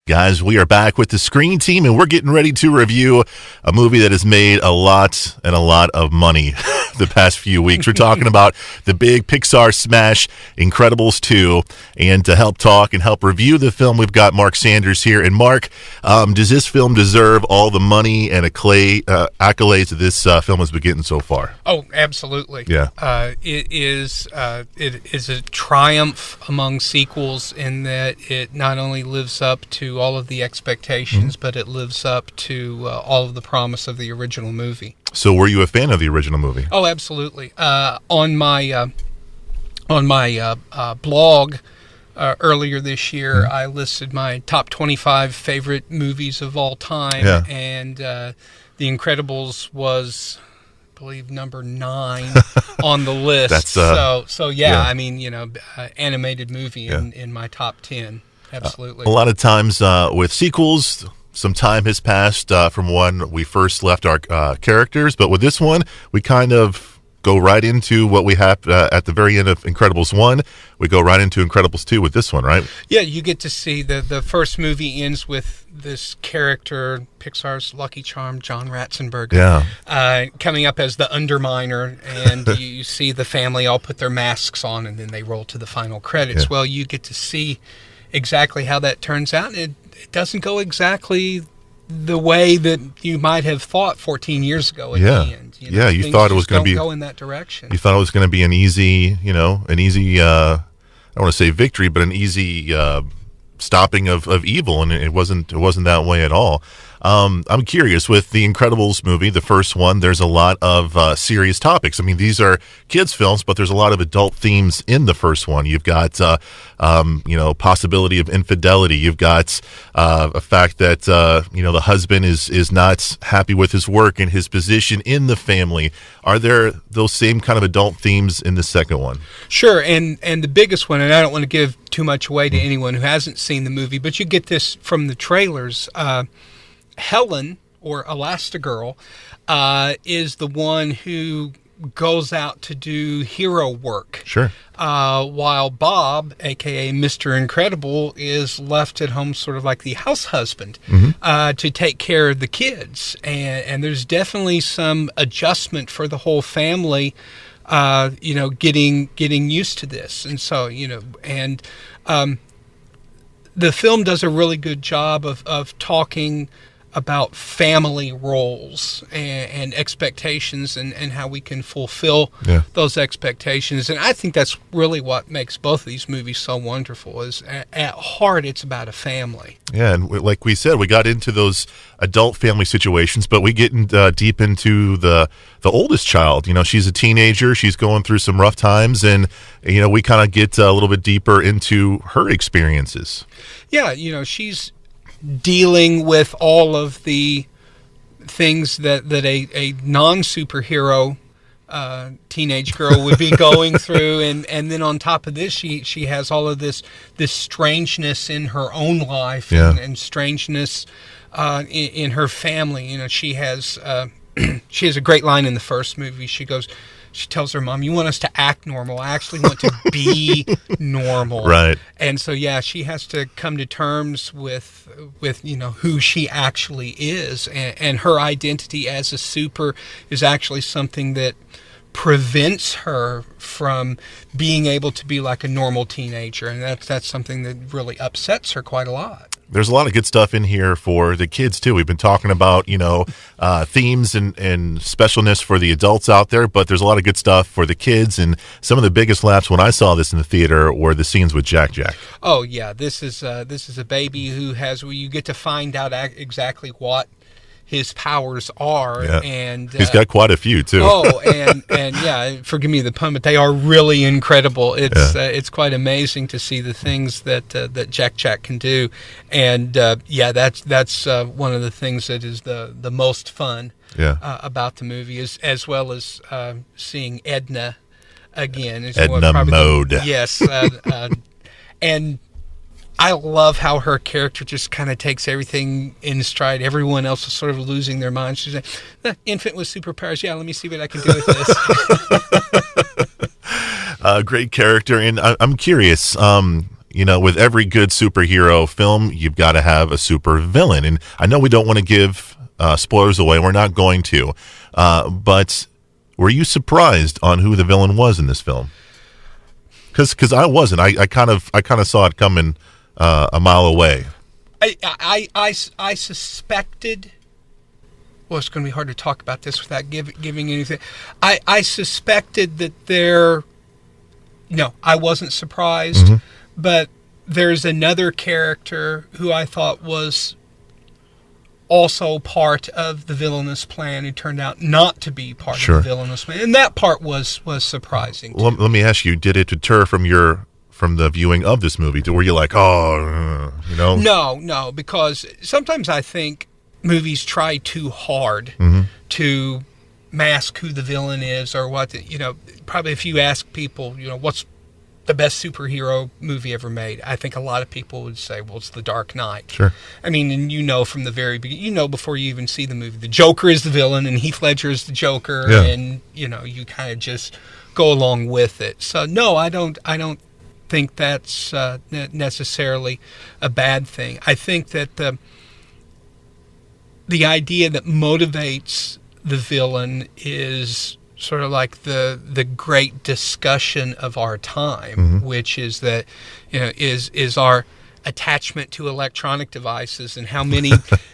Guys, we are back with the Screen Team, and we're getting ready to review a movie that has made a lot of money the past few weeks. We're talking about the big Pixar smash, Incredibles 2. And to help talk and help review the film, we've got Mark Sanders here. And Mark, does this film deserve all the money and accolades that this film has been getting so far? Oh, absolutely. Yeah. It is a triumph among sequels in that it not only lives up to all of the expectations, but it lives up to all of the promise of the original movie. So were you a fan of the original movie? Oh, absolutely. On my blog earlier this year, I listed my top 25 favorite movies of all time, and The Incredibles was, I believe, number 9 on the list. That's I mean, animated movie in my top 10. Absolutely. A lot of times with sequels, some time has passed from when we first left our characters, but with this one, we kind of go right into what we have at the very end of Incredibles 1. We go right into Incredibles 2 with this one, right? Yeah, you get to see the first movie ends with this character, Pixar's Lucky Charm, John Ratzenberger, coming up as the Underminer, and you see the family all put their masks on, and then they roll to the final credits. Yeah. Well, you get to see exactly how that turns out. It doesn't go exactly the way that you might have thought 14 years ago at the end. You thought it was going to go in that direction. You thought it was going to be an easy, I don't want to say victory, but an easy stopping of evil, and it wasn't that way at all. I'm curious, with the Incredibles movie, the first one, there's a lot of serious topics. I mean, these are kids' films, but there's a lot of adult themes in the first one. You've got, possibility of infidelity. You've got a fact that, the husband is not happy with his work and his position in the family. Are there those same kind of adult themes in the second one? Sure, and the biggest one, and I don't want to give too much away to anyone who hasn't seen the movie, but you get this from the trailers. Helen, or Elastigirl, is the one who goes out to do hero work. Sure. While Bob, a.k.a. Mr. Incredible, is left at home sort of like the house husband to take care of the kids. And there's definitely some adjustment for the whole family, getting used to this. And so, the film does a really good job of talking about family roles and expectations and how we can fulfill those expectations. And I think that's really what makes both of these movies so wonderful, is at heart it's about a family. Yeah, and like we said, we got into those adult family situations, but we get deep into the oldest child. She's a teenager, she's going through some rough times, and we kind of get a little bit deeper into her experiences. Yeah, she's dealing with all of the things that a non-superhero teenage girl would be going through, and then on top of this, she has all of this strangeness in her own life and strangeness in her family. She has a great line in the first movie. She tells her mom, "You want us to act normal. I actually want to be normal." Right. And so, she has to come to terms with who she actually is. And her identity as a super is actually something that prevents her from being able to be like a normal teenager. And that's something that really upsets her quite a lot. There's a lot of good stuff in here for the kids, too. We've been talking about, themes and specialness for the adults out there, but there's a lot of good stuff for the kids. And some of the biggest laughs when I saw this in the theater were the scenes with Jack. Oh, yeah. This is a baby where you get to find out exactly what his powers are, and he's got quite a few too. And forgive me the pun, but they are really incredible. It's quite amazing to see the things that Jack can do, and that's one of the things that is the most fun about the movie, as well as seeing Edna again. Edna Mode. Yes, and I love how her character just kind of takes everything in stride. Everyone else is sort of losing their mind. She's like, the infant with superpowers. Yeah, let me see what I can do with this. Great character. And I'm curious, with every good superhero film, you've got to have a super villain. And I know we don't want to give spoilers away. We're not going to. But were you surprised on who the villain was in this film? Because I wasn't. I kind of saw it coming a mile away. I suspected. Well, it's going to be hard to talk about this without giving anything. I suspected that there. No, I wasn't surprised, but there's another character who I thought was also part of the villainous plan who turned out not to be part of the villainous plan, and that part was surprising. Well, let me ask you: did it deter from the viewing of this movie? Were you like, No, because sometimes I think movies try too hard to mask who the villain is or what. Probably if you ask people, what's the best superhero movie ever made, I think a lot of people would say, well, it's The Dark Knight. Sure. I mean, and from the very beginning, before you even see the movie, the Joker is the villain and Heath Ledger is the Joker, and you kind of just go along with it. So no, I don't think that's necessarily a bad thing. I think that the idea that motivates the villain is sort of like the great discussion of our time, which is that is our attachment to electronic devices, and how many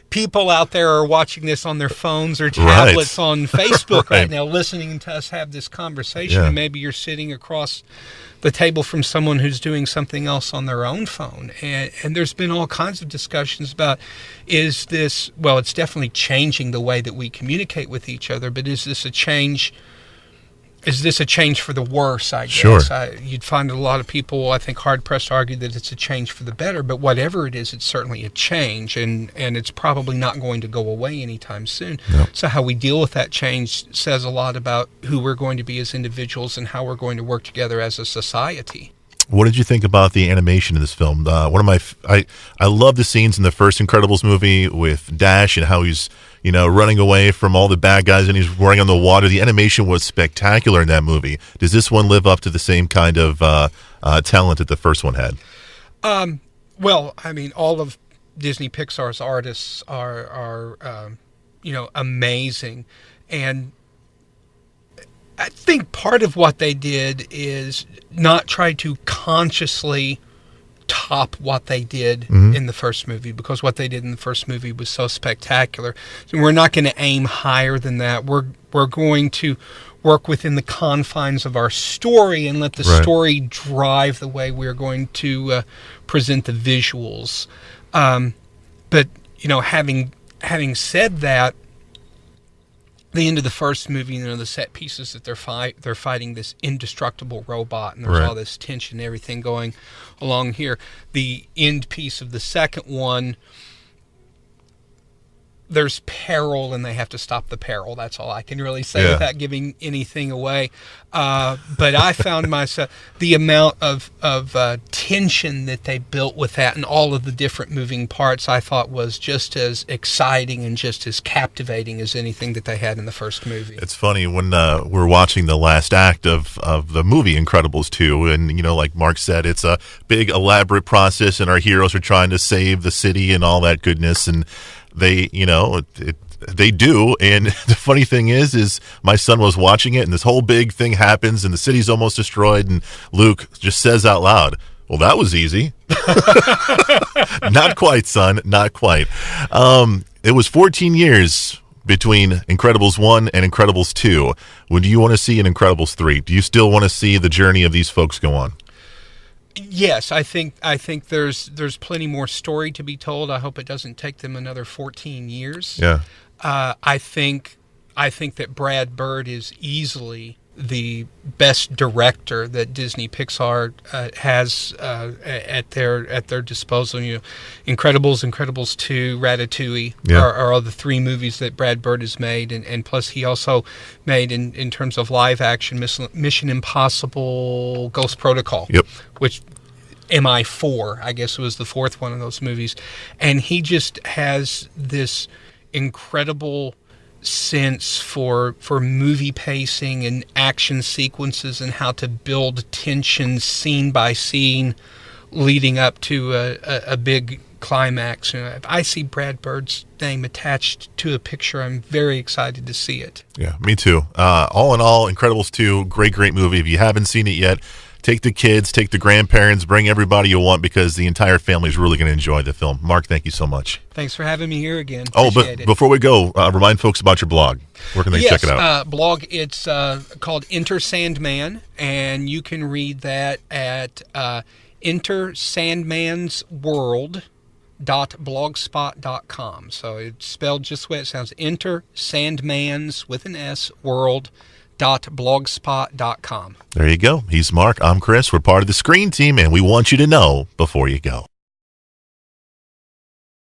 people out there are watching this on their phones or tablets on Facebook right now, listening to us have this conversation. And maybe you're sitting across the table from someone who's doing something else on their own phone. And there's been all kinds of discussions about, it's definitely changing the way that we communicate with each other, but is this a change for the worse, I guess? Sure. You'd find a lot of people, I think, hard-pressed to argue that it's a change for the better, but whatever it is, it's certainly a change, and it's probably not going to go away anytime soon. Yep. So how we deal with that change says a lot about who we're going to be as individuals and how we're going to work together as a society. What did you think about the animation in this film? I love the scenes in the first Incredibles movie with Dash and how he's running away from all the bad guys and he's running on the water. The animation was spectacular in that movie. Does this one live up to the same kind of talent that the first one had? Well, I mean, all of Disney Pixar's artists are amazing, and I think part of what they did is not try to consciously top what they did in the first movie, because what they did in the first movie was so spectacular. So we're not going to aim higher than that. We're going to work within the confines of our story and let the story drive the way we're going to present the visuals. But having said that, the end of the first movie, the set pieces that they're fighting this indestructible robot, and there's all this tension and everything going along here. The end piece of the second one, there's peril, and they have to stop the peril. That's all I can really say without giving anything away. But I found myself, the amount of tension that they built with that and all of the different moving parts, I thought was just as exciting and just as captivating as anything that they had in the first movie. It's funny when we're watching the last act of the movie Incredibles 2, and like Mark said, it's a big elaborate process, and our heroes are trying to save the city and all that goodness, and they they do. And the funny thing is my son was watching it, and this whole big thing happens and the city's almost destroyed, and Luke just says out loud, well, that was easy. Not quite, son, not quite. It was 14 years between Incredibles 1 and Incredibles 2. When do you want to see an Incredibles 3? Do you still want to see the journey of these folks go on? Yes, I think there's plenty more story to be told. I hope it doesn't take them another 14 years. Yeah. I think that Brad Bird is easily the best director that Disney Pixar has at their disposal. Incredibles 2, Ratatouille are the three movies that Brad Bird has made, and plus he also made in terms of live action Mission Impossible, Ghost Protocol, which MI4 I guess was the fourth one of those movies, and he just has this incredible sense for movie pacing and action sequences and how to build tension scene by scene leading up to a big climax. If I see Brad Bird's name attached to a picture, I'm very excited to see it. Yeah, me too. All in all, Incredibles 2, great movie. If you haven't seen it yet, take the kids, take the grandparents, bring everybody you want, because the entire family is really going to enjoy the film. Mark, thank you so much. Thanks for having me here again. Oh, Appreciate but it. before we go, remind folks about your blog. Where can they check it out? Blog, it's called Enter Sandman, and you can read that at entersandmansworld.blogspot.com. So it's spelled just the way it sounds. Enter Sandmans with an S world.blogspot.com. There you go. He's Mark. I'm Chris. We're part of the Screen Team, and we want you to know before you go.